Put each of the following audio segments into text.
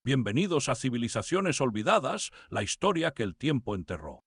Bienvenidos a Civilizaciones Olvidadas, la historia que el tiempo enterró.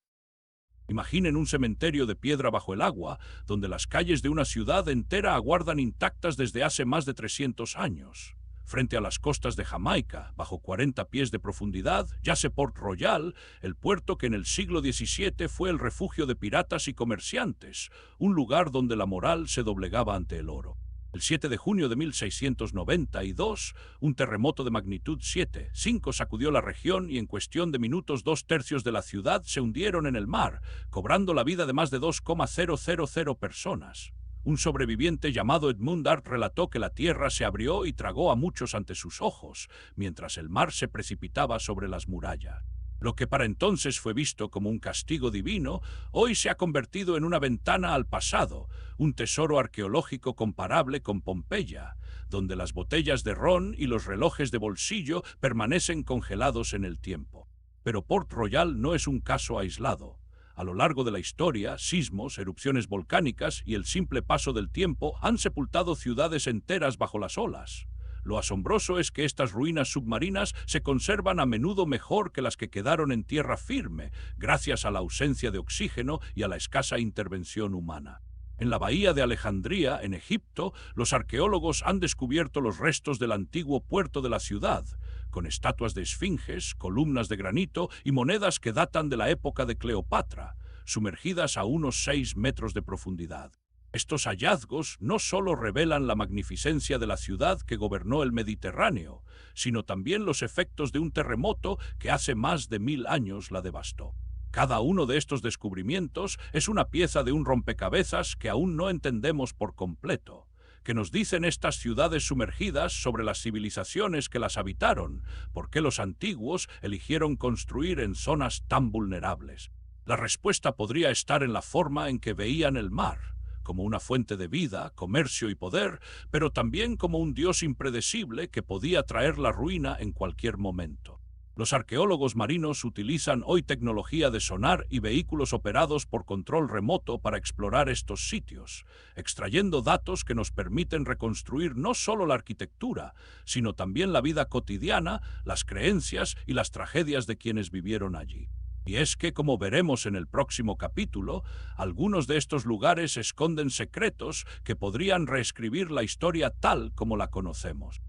Imaginen un cementerio de piedra bajo el agua, donde las calles de una ciudad entera aguardan intactas desde hace más de 300 años. Frente a las costas de Jamaica, bajo 40 pies de profundidad, yace Port Royal, el puerto que en el siglo XVII fue el refugio de piratas y comerciantes, un lugar donde la moral se doblegaba ante el oro. El 7 de junio de 1692, un terremoto de magnitud 7,5 sacudió la región y en cuestión de minutos 2/3 de la ciudad se hundieron en el mar, cobrando la vida de más de 2,000 personas. Un sobreviviente llamado Edmund Dart relató que la tierra se abrió y tragó a muchos ante sus ojos, mientras el mar se precipitaba sobre las murallas. Lo que para entonces fue visto como un castigo divino, hoy se ha convertido en una ventana al pasado, un tesoro arqueológico comparable con Pompeya, donde las botellas de ron y los relojes de bolsillo permanecen congelados en el tiempo. Pero Port Royal no es un caso aislado. A lo largo de la historia, sismos, erupciones volcánicas y el simple paso del tiempo han sepultado ciudades enteras bajo las olas. Lo asombroso es que estas ruinas submarinas se conservan a menudo mejor que las que quedaron en tierra firme, gracias a la ausencia de oxígeno y a la escasa intervención humana. En la bahía de Alejandría, en Egipto, los arqueólogos han descubierto los restos del antiguo puerto de la ciudad, con estatuas de esfinges, columnas de granito y monedas que datan de la época de Cleopatra, sumergidas a unos 6 metros de profundidad. Estos hallazgos no solo revelan la magnificencia de la ciudad que gobernó el Mediterráneo, sino también los efectos de un terremoto que hace más de 1000 años la devastó. Cada uno de estos descubrimientos es una pieza de un rompecabezas que aún no entendemos por completo. ¿Qué nos dicen estas ciudades sumergidas sobre las civilizaciones que las habitaron? ¿Por qué los antiguos eligieron construir en zonas tan vulnerables? La respuesta podría estar en la forma en que veían el mar, como una fuente de vida, comercio y poder, pero también como un dios impredecible que podía traer la ruina en cualquier momento. Los arqueólogos marinos utilizan hoy tecnología de sonar y vehículos operados por control remoto para explorar estos sitios, extrayendo datos que nos permiten reconstruir no solo la arquitectura, sino también la vida cotidiana, las creencias y las tragedias de quienes vivieron allí. Y es que, como veremos en el próximo capítulo, algunos de estos lugares esconden secretos que podrían reescribir la historia tal como la conocemos.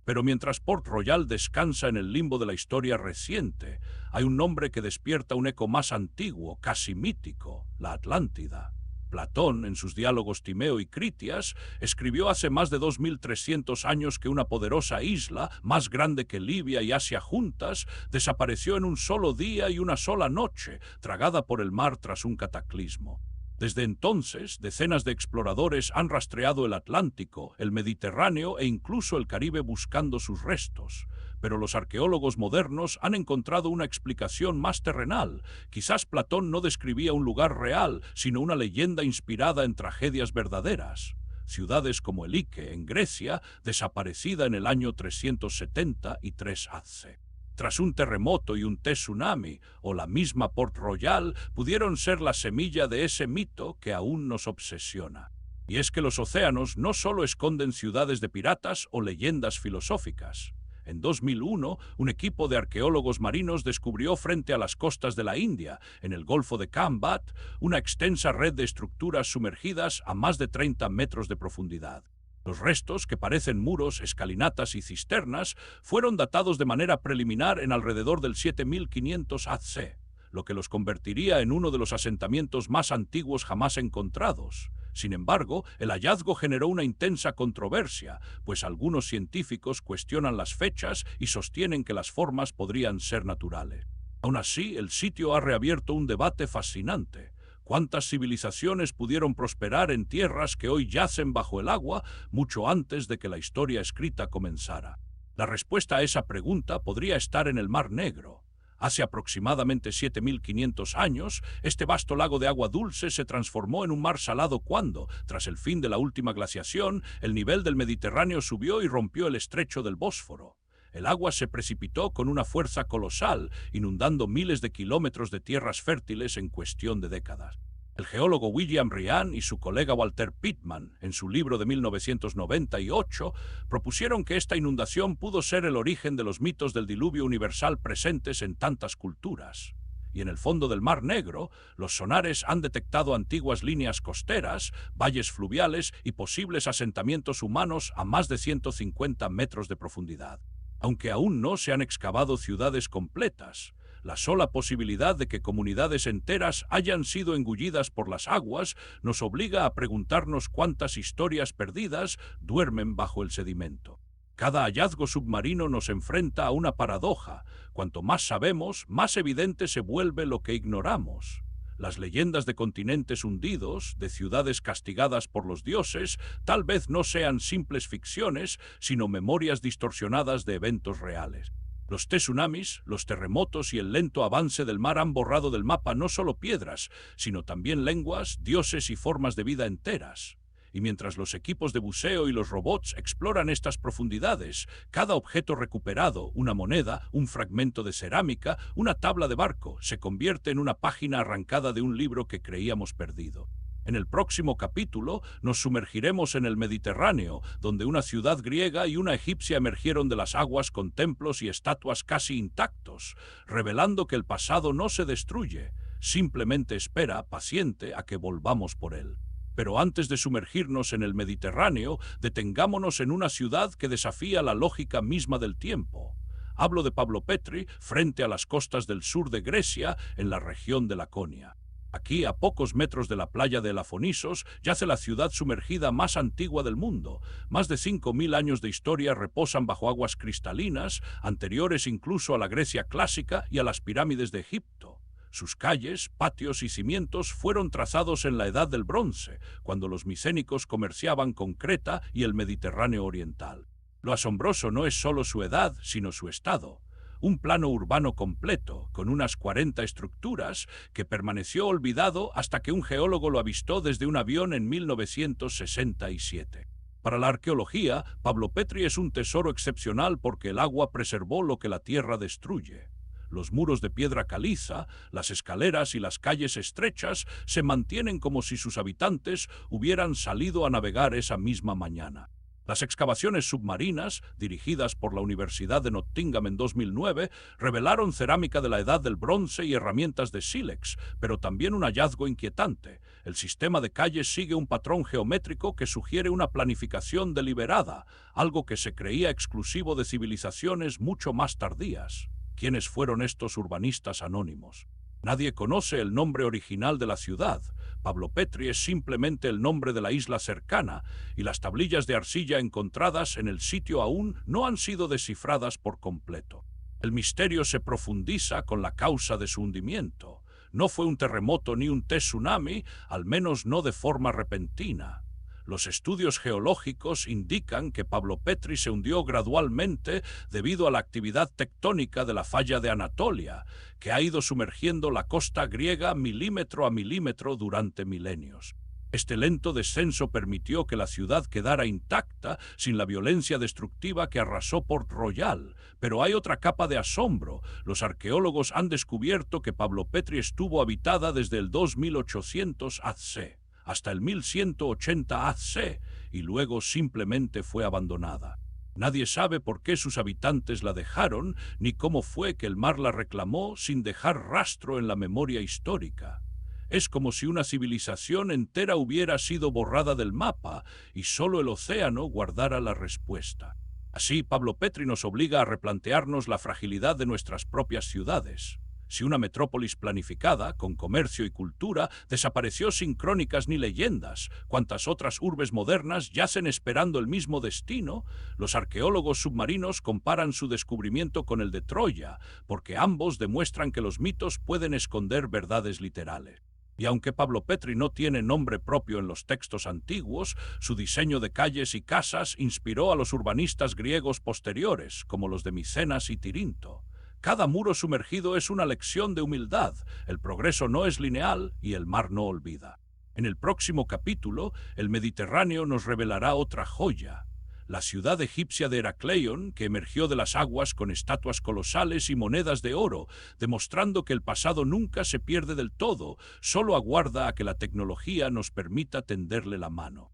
Pero mientras Port Royal descansa en el limbo de la historia reciente, hay un nombre que despierta un eco más antiguo, casi mítico: la Atlántida. Platón, en sus diálogos Timeo y Critias, escribió hace más de 2300 años que una poderosa isla, más grande que Libia y Asia juntas, desapareció en un solo día y una sola noche, tragada por el mar tras un cataclismo. Desde entonces, decenas de exploradores han rastreado el Atlántico, el Mediterráneo e incluso el Caribe buscando sus restos. Pero los arqueólogos modernos han encontrado una explicación más terrenal. Quizás Platón no describía un lugar real, sino una leyenda inspirada en tragedias verdaderas. Ciudades como Elike, en Grecia, desaparecida en el año 373 a.C. Tras un terremoto y un tsunami, o la misma Port Royal, pudieron ser la semilla de ese mito que aún nos obsesiona. Y es que los océanos no solo esconden ciudades de piratas o leyendas filosóficas. En 2001, un equipo de arqueólogos marinos descubrió frente a las costas de la India, en el Golfo de Khambat, una extensa red de estructuras sumergidas a más de 30 metros de profundidad. Los restos, que parecen muros, escalinatas y cisternas, fueron datados de manera preliminar en alrededor del 7500 a.C., lo que los convertiría en uno de los asentamientos más antiguos jamás encontrados. Sin embargo, el hallazgo generó una intensa controversia, pues algunos científicos cuestionan las fechas y sostienen que las formas podrían ser naturales. Aún así, el sitio ha reabierto un debate fascinante. ¿Cuántas civilizaciones pudieron prosperar en tierras que hoy yacen bajo el agua mucho antes de que la historia escrita comenzara? La respuesta a esa pregunta podría estar en el Mar Negro. Hace aproximadamente 7500 años, este vasto lago de agua dulce se transformó en un mar salado cuando, tras el fin de la última glaciación, el nivel del Mediterráneo subió y rompió el estrecho del Bósforo. El agua se precipitó con una fuerza colosal, inundando miles de kilómetros de tierras fértiles en cuestión de décadas. El geólogo William Ryan y su colega Walter Pitman, en su libro de 1998, propusieron que esta inundación pudo ser el origen de los mitos del diluvio universal presentes en tantas culturas. Y en el fondo del Mar Negro, los sonares han detectado antiguas líneas costeras, valles fluviales y posibles asentamientos humanos a más de 150 metros de profundidad. Aunque aún no se han excavado ciudades completas, la sola posibilidad de que comunidades enteras hayan sido engullidas por las aguas nos obliga a preguntarnos cuántas historias perdidas duermen bajo el sedimento. Cada hallazgo submarino nos enfrenta a una paradoja. Cuanto más sabemos, más evidente se vuelve lo que ignoramos. Las leyendas de continentes hundidos, de ciudades castigadas por los dioses, tal vez no sean simples ficciones, sino memorias distorsionadas de eventos reales. Los tsunamis, los terremotos y el lento avance del mar han borrado del mapa no solo piedras, sino también lenguas, dioses y formas de vida enteras. Y mientras los equipos de buceo y los robots exploran estas profundidades, cada objeto recuperado, una moneda, un fragmento de cerámica, una tabla de barco, se convierte en una página arrancada de un libro que creíamos perdido. En el próximo capítulo nos sumergiremos en el Mediterráneo, donde una ciudad griega y una egipcia emergieron de las aguas con templos y estatuas casi intactos, revelando que el pasado no se destruye, simplemente espera, paciente, a que volvamos por él. Pero antes de sumergirnos en el Mediterráneo, detengámonos en una ciudad que desafía la lógica misma del tiempo. Hablo de Pavlopetri, frente a las costas del sur de Grecia, en la región de Laconia. Aquí, a pocos metros de la playa de Elafonisos, yace la ciudad sumergida más antigua del mundo. Más de 5.000 años de historia reposan bajo aguas cristalinas, anteriores incluso a la Grecia clásica y a las pirámides de Egipto. Sus calles, patios y cimientos fueron trazados en la Edad del Bronce, cuando los micénicos comerciaban con Creta y el Mediterráneo oriental. Lo asombroso no es solo su edad, sino su estado. Un plano urbano completo, con unas 40 estructuras, que permaneció olvidado hasta que un geólogo lo avistó desde un avión en 1967. Para la arqueología, Pavlopetri es un tesoro excepcional porque el agua preservó lo que la tierra destruye. Los muros de piedra caliza, las escaleras y las calles estrechas se mantienen como si sus habitantes hubieran salido a navegar esa misma mañana. Las excavaciones submarinas, dirigidas por la Universidad de Nottingham en 2009, revelaron cerámica de la Edad del Bronce y herramientas de sílex, pero también un hallazgo inquietante. El sistema de calles sigue un patrón geométrico que sugiere una planificación deliberada, algo que se creía exclusivo de civilizaciones mucho más tardías. ¿Quiénes fueron estos urbanistas anónimos? Nadie conoce el nombre original de la ciudad. Pavlopetri es simplemente el nombre de la isla cercana, y las tablillas de arcilla encontradas en el sitio aún no han sido descifradas por completo. El misterio se profundiza con la causa de su hundimiento. No fue un terremoto ni un tsunami, al menos no de forma repentina. Los estudios geológicos indican que Pavlopetri se hundió gradualmente debido a la actividad tectónica de la falla de Anatolia, que ha ido sumergiendo la costa griega milímetro a milímetro durante milenios. Este lento descenso permitió que la ciudad quedara intacta sin la violencia destructiva que arrasó Port Royal. Pero hay otra capa de asombro. Los arqueólogos han descubierto que Pavlopetri estuvo habitada desde el 2800 AC. Hasta el 1180 AC, y luego simplemente fue abandonada. Nadie sabe por qué sus habitantes la dejaron, ni cómo fue que el mar la reclamó sin dejar rastro en la memoria histórica. Es como si una civilización entera hubiera sido borrada del mapa, y solo el océano guardara la respuesta. Así, Pavlopetri nos obliga a replantearnos la fragilidad de nuestras propias ciudades. Si una metrópolis planificada, con comercio y cultura, desapareció sin crónicas ni leyendas, cuantas otras urbes modernas yacen esperando el mismo destino, los arqueólogos submarinos comparan su descubrimiento con el de Troya, porque ambos demuestran que los mitos pueden esconder verdades literales. Y aunque Pavlopetri no tiene nombre propio en los textos antiguos, su diseño de calles y casas inspiró a los urbanistas griegos posteriores, como los de Micenas y Tirinto. Cada muro sumergido es una lección de humildad, el progreso no es lineal y el mar no olvida. En el próximo capítulo, el Mediterráneo nos revelará otra joya. la ciudad egipcia de Heracleion, que emergió de las aguas con estatuas colosales y monedas de oro, demostrando que el pasado nunca se pierde del todo, solo aguarda a que la tecnología nos permita tenderle la mano.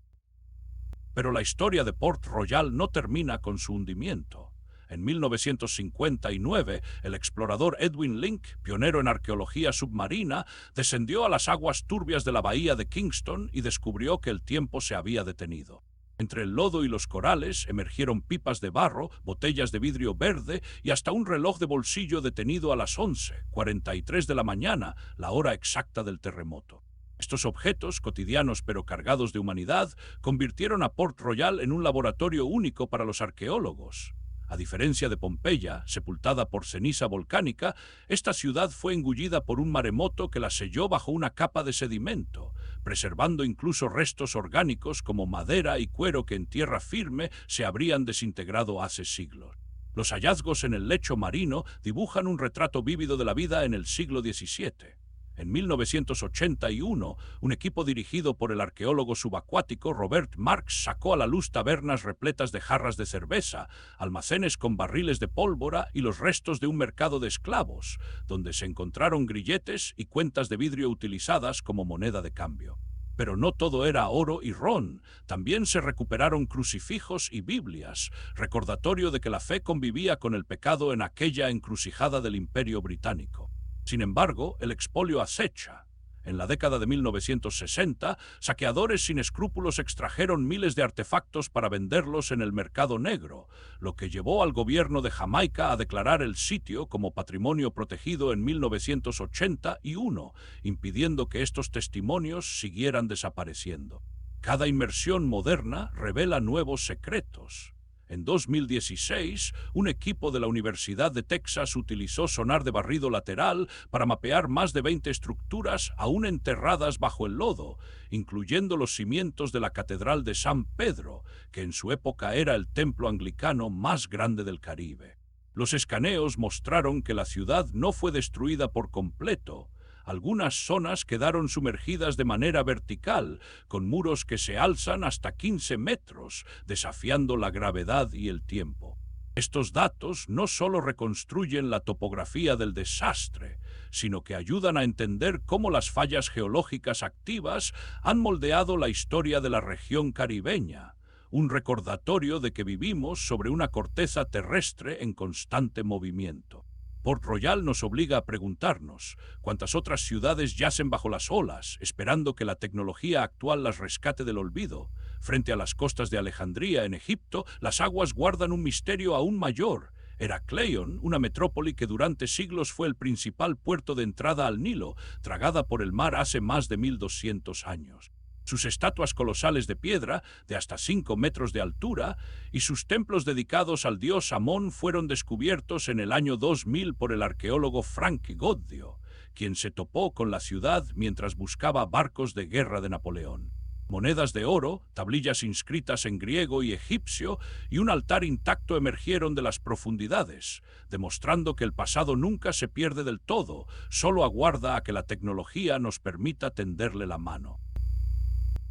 Pero la historia de Port Royal no termina con su hundimiento. En 1959, el explorador Edwin Link, pionero en arqueología submarina, descendió a las aguas turbias de la bahía de Kingston y descubrió que el tiempo se había detenido. Entre el lodo y los corales emergieron pipas de barro, botellas de vidrio verde y hasta un reloj de bolsillo detenido a las 11:43 de la mañana, la hora exacta del terremoto. Estos objetos, cotidianos pero cargados de humanidad, convirtieron a Port Royal en un laboratorio único para los arqueólogos. A diferencia de Pompeya, sepultada por ceniza volcánica, esta ciudad fue engullida por un maremoto que la selló bajo una capa de sedimento, preservando incluso restos orgánicos como madera y cuero que en tierra firme se habrían desintegrado hace siglos. Los hallazgos en el lecho marino dibujan un retrato vívido de la vida en el siglo XVII. En 1981, un equipo dirigido por el arqueólogo subacuático Robert Marks sacó a la luz tabernas repletas de jarras de cerveza, almacenes con barriles de pólvora y los restos de un mercado de esclavos, donde se encontraron grilletes y cuentas de vidrio utilizadas como moneda de cambio. Pero no todo era oro y ron, también se recuperaron crucifijos y Biblias, recordatorio de que la fe convivía con el pecado en aquella encrucijada del Imperio Británico. Sin embargo, el expolio acecha. En la década de 1960, saqueadores sin escrúpulos extrajeron miles de artefactos para venderlos en el mercado negro, lo que llevó al gobierno de Jamaica a declarar el sitio como patrimonio protegido en 1981, impidiendo que estos testimonios siguieran desapareciendo. Cada inmersión moderna revela nuevos secretos. En 2016, un equipo de la Universidad de Texas utilizó sonar de barrido lateral para mapear más de 20 estructuras aún enterradas bajo el lodo, incluyendo los cimientos de la Catedral de San Pedro, que en su época era el templo anglicano más grande del Caribe. Los escaneos mostraron que la ciudad no fue destruida por completo. Algunas zonas quedaron sumergidas de manera vertical, con muros que se alzan hasta 15 metros, desafiando la gravedad y el tiempo. Estos datos no solo reconstruyen la topografía del desastre, sino que ayudan a entender cómo las fallas geológicas activas han moldeado la historia de la región caribeña, un recordatorio de que vivimos sobre una corteza terrestre en constante movimiento. Port Royal nos obliga a preguntarnos cuántas otras ciudades yacen bajo las olas, esperando que la tecnología actual las rescate del olvido. Frente a las costas de Alejandría, en Egipto, las aguas guardan un misterio aún mayor. Heracleion, una metrópoli que durante siglos fue el principal puerto de entrada al Nilo, tragada por el mar hace más de 1200 años. Sus estatuas colosales de piedra, de hasta 5 metros de altura, y sus templos dedicados al dios Amón fueron descubiertos en el año 2000 por el arqueólogo Frank Goddio, quien se topó con la ciudad mientras buscaba barcos de guerra de Napoleón. Monedas de oro, tablillas inscritas en griego y egipcio y un altar intacto emergieron de las profundidades, demostrando que el pasado nunca se pierde del todo, solo aguarda a que la tecnología nos permita tenderle la mano.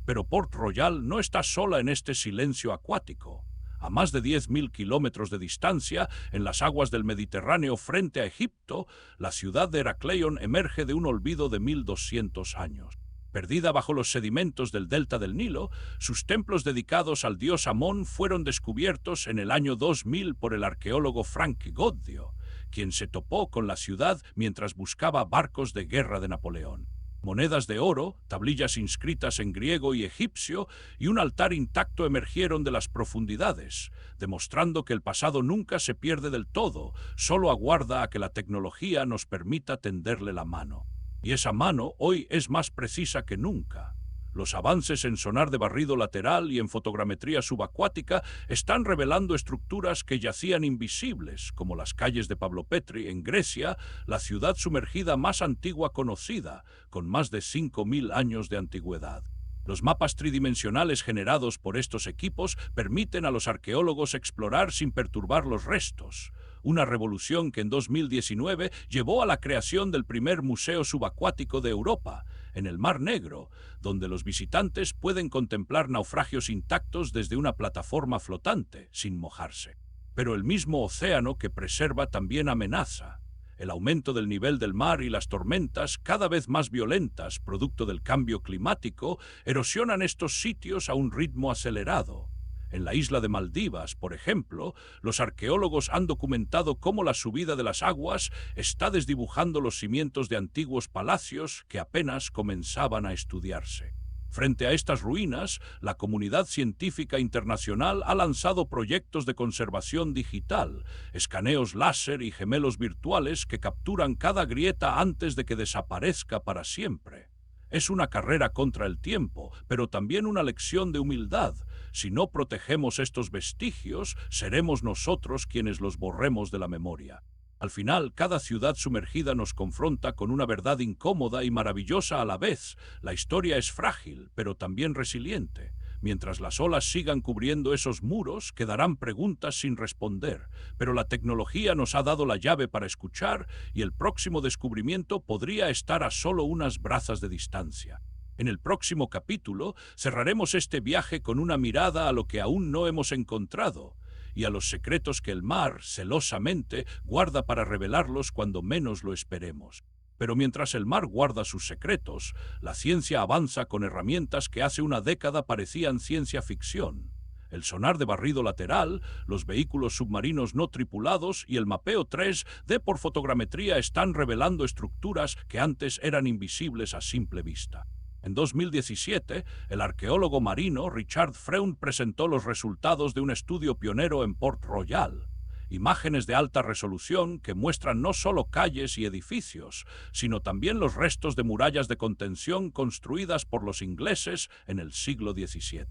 Pero Port Royal no está sola en este silencio acuático. A más de 10.000 kilómetros de distancia, en las aguas del Mediterráneo frente a Egipto, la ciudad de Heracleion emerge de un olvido de 1200 años. Perdida bajo los sedimentos del delta del Nilo, sus templos dedicados al dios Amón fueron descubiertos en el año 2000 por el arqueólogo Frank Goddio, quien se topó con la ciudad mientras buscaba barcos de guerra de Napoleón. Monedas de oro, tablillas inscritas en griego y egipcio y un altar intacto emergieron de las profundidades, demostrando que el pasado nunca se pierde del todo, solo aguarda a que la tecnología nos permita tenderle la mano. Y esa mano hoy es más precisa que nunca. Los avances en sonar de barrido lateral y en fotogrametría subacuática están revelando estructuras que yacían invisibles, como las calles de Pavlopetri en Grecia, la ciudad sumergida más antigua conocida, con más de 5000 años de antigüedad. Los mapas tridimensionales generados por estos equipos permiten a los arqueólogos explorar sin perturbar los restos, una revolución que en 2019 llevó a la creación del primer museo subacuático de Europa, en el Mar Negro, donde los visitantes pueden contemplar naufragios intactos desde una plataforma flotante, sin mojarse. Pero el mismo océano que preserva también amenaza. El aumento del nivel del mar y las tormentas, cada vez más violentas, producto del cambio climático, erosionan estos sitios a un ritmo acelerado. En la isla de Maldivas, por ejemplo, los arqueólogos han documentado cómo la subida de las aguas está desdibujando los cimientos de antiguos palacios que apenas comenzaban a estudiarse. Frente a estas ruinas, la comunidad científica internacional ha lanzado proyectos de conservación digital, escaneos láser y gemelos virtuales que capturan cada grieta antes de que desaparezca para siempre. Es una carrera contra el tiempo, pero también una lección de humildad. Si no protegemos estos vestigios, seremos nosotros quienes los borremos de la memoria. Al final, cada ciudad sumergida nos confronta con una verdad incómoda y maravillosa a la vez. La historia es frágil, pero también resiliente. Mientras las olas sigan cubriendo esos muros, quedarán preguntas sin responder. Pero la tecnología nos ha dado la llave para escuchar y el próximo descubrimiento podría estar a solo unas brazas de distancia. En el próximo capítulo cerraremos este viaje con una mirada a lo que aún no hemos encontrado y a los secretos que el mar, celosamente, guarda para revelarlos cuando menos lo esperemos. Pero mientras el mar guarda sus secretos, la ciencia avanza con herramientas que hace una década parecían ciencia ficción. El sonar de barrido lateral, los vehículos submarinos no tripulados y el mapeo 3D por fotogrametría están revelando estructuras que antes eran invisibles a simple vista. En 2017, el arqueólogo marino Richard Freund presentó los resultados de un estudio pionero en Port Royal. Imágenes de alta resolución que muestran no solo calles y edificios, sino también los restos de murallas de contención construidas por los ingleses en el siglo XVII.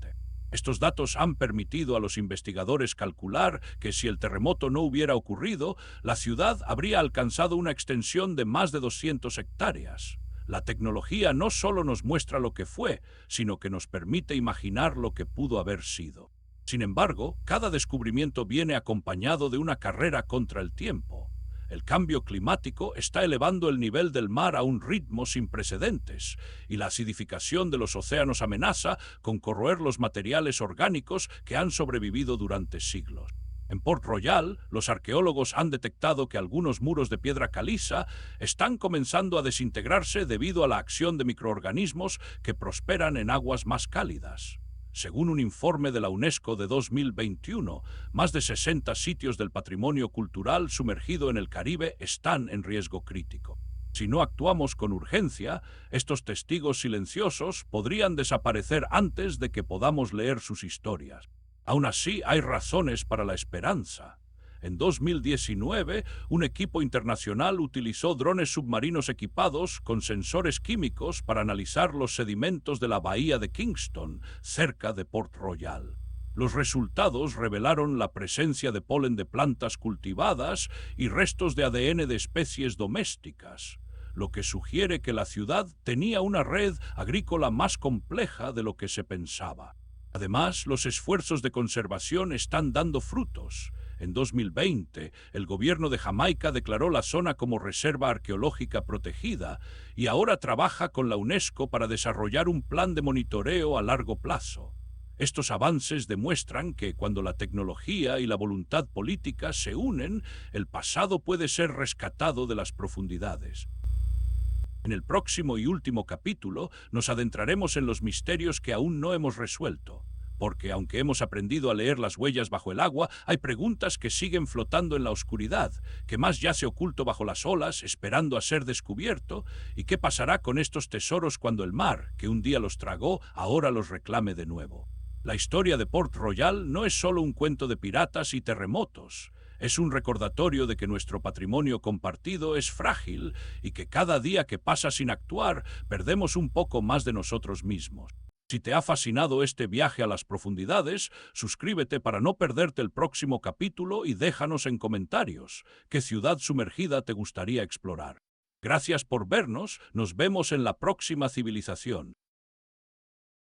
Estos datos han permitido a los investigadores calcular que si el terremoto no hubiera ocurrido, la ciudad habría alcanzado una extensión de más de 200 hectáreas. La tecnología no solo nos muestra lo que fue, sino que nos permite imaginar lo que pudo haber sido. Sin embargo, cada descubrimiento viene acompañado de una carrera contra el tiempo. El cambio climático está elevando el nivel del mar a un ritmo sin precedentes, y la acidificación de los océanos amenaza con corroer los materiales orgánicos que han sobrevivido durante siglos. En Port Royal, los arqueólogos han detectado que algunos muros de piedra caliza están comenzando a desintegrarse debido a la acción de microorganismos que prosperan en aguas más cálidas. Según un informe de la UNESCO de 2021, más de 60 sitios del patrimonio cultural sumergido en el Caribe están en riesgo crítico. Si no actuamos con urgencia, estos testigos silenciosos podrían desaparecer antes de que podamos leer sus historias. Aún así, hay razones para la esperanza. En 2019, un equipo internacional utilizó drones submarinos equipados con sensores químicos para analizar los sedimentos de la bahía de Kingston, cerca de Port Royal. Los resultados revelaron la presencia de polen de plantas cultivadas y restos de ADN de especies domésticas, lo que sugiere que la ciudad tenía una red agrícola más compleja de lo que se pensaba. Además, los esfuerzos de conservación están dando frutos. En 2020, el gobierno de Jamaica declaró la zona como reserva arqueológica protegida y ahora trabaja con la UNESCO para desarrollar un plan de monitoreo a largo plazo. Estos avances demuestran que cuando la tecnología y la voluntad política se unen, el pasado puede ser rescatado de las profundidades. En el próximo y último capítulo nos adentraremos en los misterios que aún no hemos resuelto, porque aunque hemos aprendido a leer las huellas bajo el agua, hay preguntas que siguen flotando en la oscuridad, que más yace oculto bajo las olas, esperando a ser descubierto, y qué pasará con estos tesoros cuando el mar, que un día los tragó, ahora los reclame de nuevo. La historia de Port Royal no es solo un cuento de piratas y terremotos. Es un recordatorio de que nuestro patrimonio compartido es frágil y que cada día que pasa sin actuar perdemos un poco más de nosotros mismos. Si te ha fascinado este viaje a las profundidades, suscríbete para no perderte el próximo capítulo y déjanos en comentarios qué ciudad sumergida te gustaría explorar. Gracias por vernos, nos vemos en la próxima civilización.